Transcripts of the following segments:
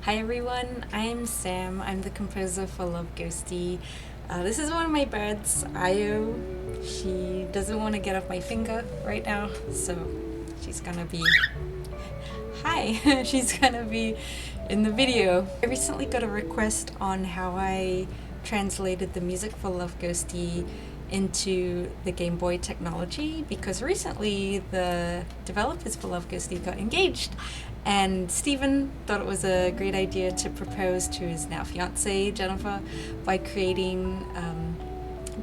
Hi everyone, I'm Sam. I'm the composer for Love Ghostie. This is one of my birds, Io. She doesn't want to get off my finger right now, so she's gonna be. Hi! She's gonna be in the video. I recently got a request on how I translated the music for Love Ghostie into the Gameboy technology because recently the developers for Love Ghostie got engaged, and Stephen thought it was a great idea to propose to his now fiancée Jennifer by creating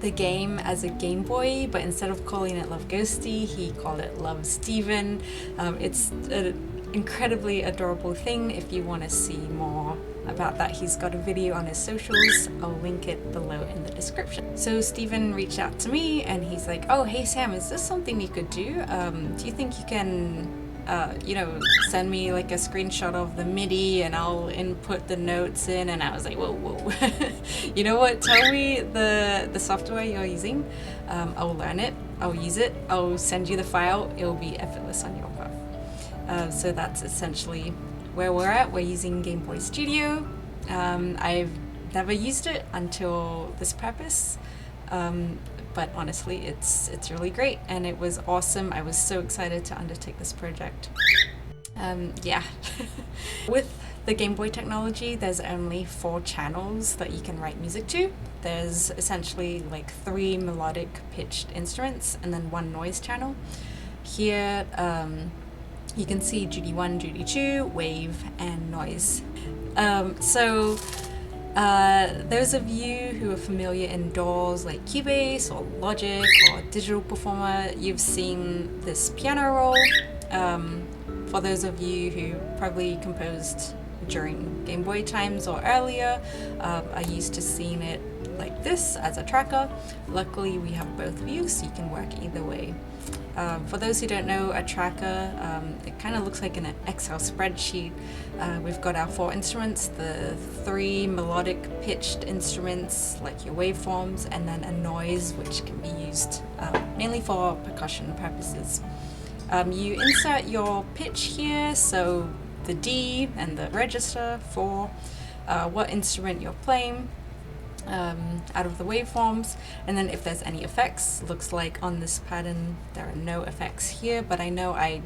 the game as a Game Boy, but instead of calling it Love Ghostie, he called it Love Steven. It's an incredibly adorable thing. If you want to see more about that, he's got a video on his socials. I'll link it below in the description. So Stephen reached out to me and he's like, oh, hey Sam, is this something you could do? Do you think you can send me like a screenshot of the MIDI and I'll input the notes in? And I was like, whoa. You know what? Tell me the software you're using. I'll learn it. I'll use it. I'll send you the file. It'll be effortless on your part. So that's essentially where we're at. We're using Game Boy Studio. I've never used it until this purpose. But honestly, it's really great, and it was awesome. I was so excited to undertake this project. Yeah. With the Game Boy technology, there's only 4 channels that you can write music to. There's essentially like 3 melodic pitched instruments and then 1 noise channel. Here, you can see Judy 1, Judy 2, wave, and noise. Those of you who are familiar in DAWs like Cubase or Logic or Digital Performer, you've seen this piano roll. For those of you who probably composed during Game Boy times or earlier, are used to seeing it like this as a tracker. Luckily, we have both views, so you can work either way. For those who don't know, a tracker, it kind of looks like an Excel spreadsheet. We've got our 4 instruments, the 3 melodic pitched instruments like your waveforms, and then a noise which can be used mainly for percussion purposes. You insert your pitch here, so the D and the register for what instrument you're playing. Out of the waveforms, and then if there's any effects, looks like on this pattern there are no effects here, but I know I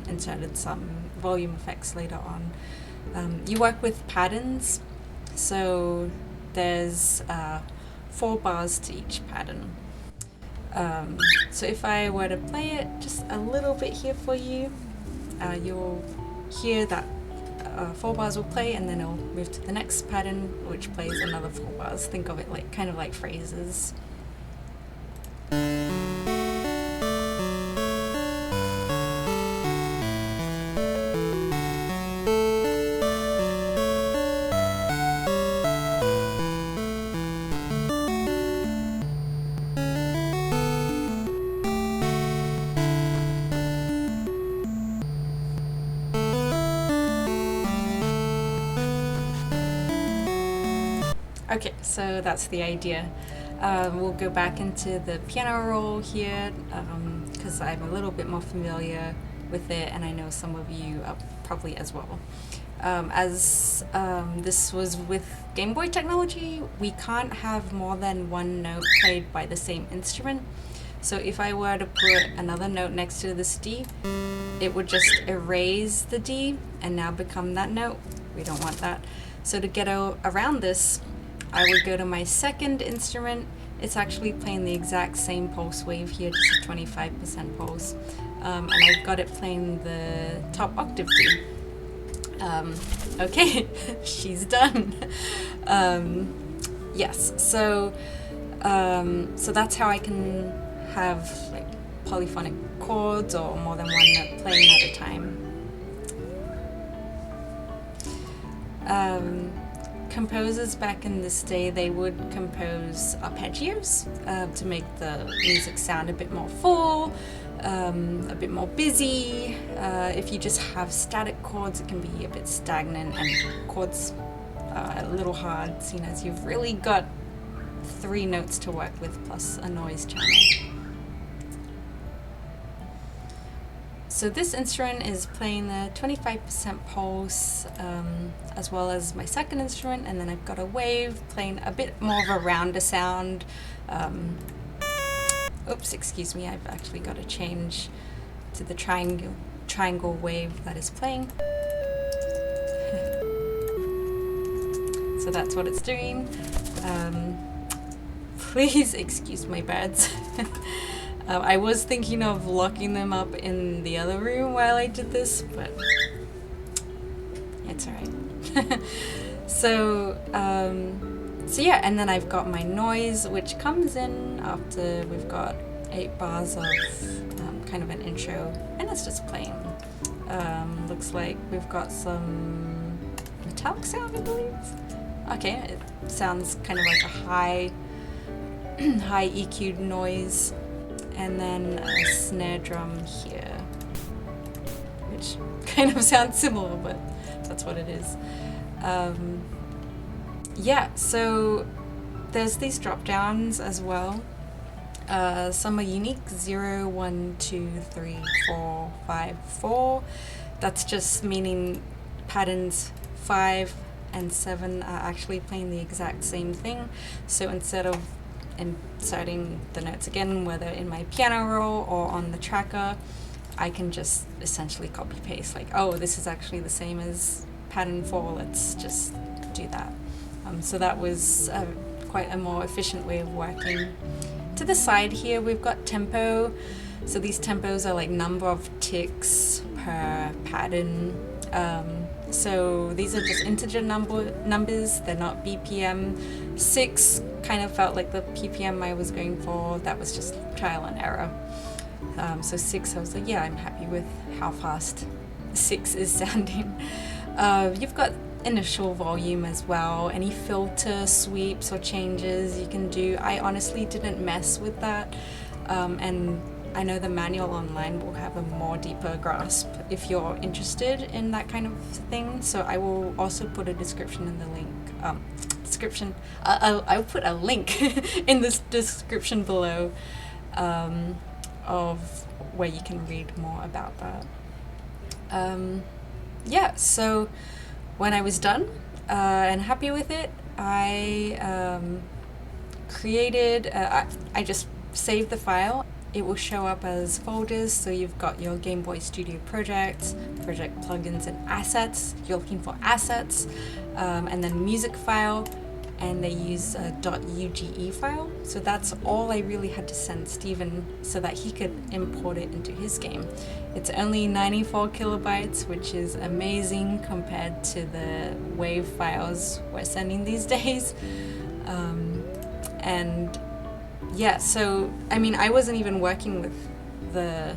inserted some volume effects later on. You work with patterns, so there's 4 bars to each pattern. So if I were to play it just a little bit here for you, you'll hear that 4 bars will play, and then it'll move to the next pattern which plays another 4 bars. Think of it like kind of like phrases. Okay, so that's the idea. We'll go back into the piano roll here because I'm a little bit more familiar with it, and I know some of you are probably as well. As this was with Game Boy technology, we can't have more than 1 note played by the same instrument. So if I were to put another note next to this D, it would just erase the D and now become that note. We don't want that. So to get around this, I would go to my second instrument. It's actually playing the exact same pulse wave here, just a 25% pulse. And I've got it playing the top octave D. Okay, she's done. Yes, so that's how I can have like polyphonic chords or more than 1 note playing at a time. Composers back in this day, they would compose arpeggios to make the music sound a bit more full, a bit more busy. If you just have static chords, it can be a bit stagnant, and chords are a little hard, seeing as you've really got 3 notes to work with plus a noise channel. So this instrument is playing the 25% pulse, as well as my second instrument, and then I've got a wave playing a bit more of a rounder sound. Oops, excuse me, I've actually got to change to the triangle wave that is playing. So that's what it's doing. Please excuse my birds. I was thinking of locking them up in the other room while I did this, but it's alright. So yeah, and then I've got my noise, which comes in after we've got 8 bars of kind of an intro, and it's just playing. Looks like we've got some metallic sound, I believe. Okay, it sounds kind of like a high EQ'd noise. And then a snare drum here, which kind of sounds similar, but that's what it is. Yeah, so there's these drop downs as well. Some are unique, 0, 1, 2, 3, 4, 5, 4. That's just meaning patterns 5 and 7 are actually playing the exact same thing. So instead of inserting the notes again, whether in my piano roll or on the tracker, I can just essentially copy paste, like, oh, this is actually the same as pattern 4, let's just do that. So that was quite a more efficient way of working. To the side here we've got tempo. So these tempos are like number of ticks per pattern. So these are just integer numbers, they're not BPM. 6 kind of felt like the PPM I was going for. That was just trial and error. So 6, I was like, yeah, I'm happy with how fast 6 is sounding. You've got initial volume as well. Any filter sweeps or changes you can do. I honestly didn't mess with that. And I know the manual online will have a more deeper grasp if you're interested in that kind of thing. So I will also put a description in the link. I'll put a link in this description below of where you can read more about that. Yeah, so when I was done and happy with it, I created, I just saved the file. It will show up as folders, so you've got your Gameboy Studio project plugins and assets. You're looking for assets, and then music file, and they use a .uge file. So that's all I really had to send Steven so that he could import it into his game. It's only 94 kilobytes, which is amazing compared to the WAV files we're sending these days. And yeah, so I mean, I wasn't even working with the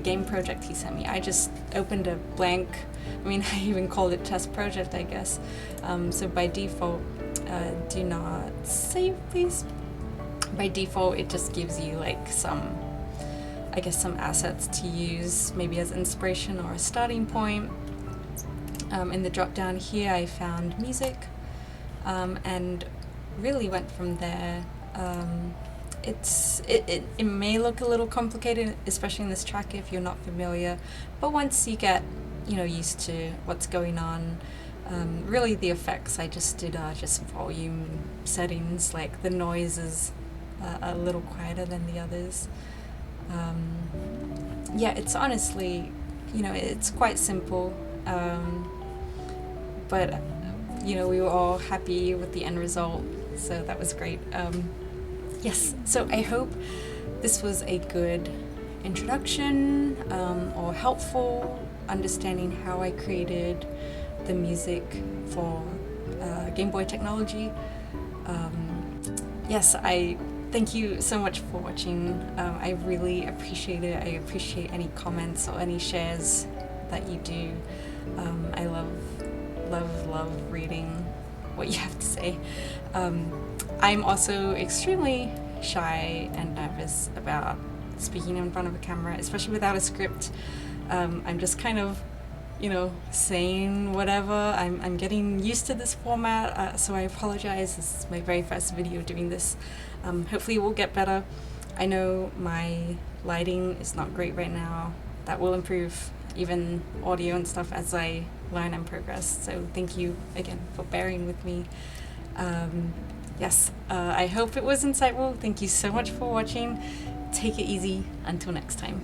game project he sent me. I just opened a blank, I mean, I even called it test project, I guess. So by default, do not save, please. By default, it just gives you like some, I guess, some assets to use maybe as inspiration or a starting point. In the drop down here, I found music, and really went from there. It may look a little complicated, especially in this track if you're not familiar, but once you get, you know, used to what's going on, really the effects I just did are just volume settings, like the noise is a little quieter than the others. Yeah, it's honestly, you know, it's quite simple, but you know, we were all happy with the end result, so that was great. Yes, so I hope this was a good introduction or helpful understanding how I created the music for Gameboy technology. Yes, I thank you so much for watching. I really appreciate it. I appreciate any comments or any shares that you do. I love reading what you have to say. I'm also extremely shy and nervous about speaking in front of a camera, especially without a script. I'm just kind of, you know, saying whatever. I'm getting used to this format, so I apologize. This is my very first video doing this. Hopefully it will get better. I know my lighting is not great right now. that will improve even audio and stuff as I learn and progress. So thank you again for bearing with me. Yes, I hope it was insightful. Thank you so much for watching. Take it easy. Until next time.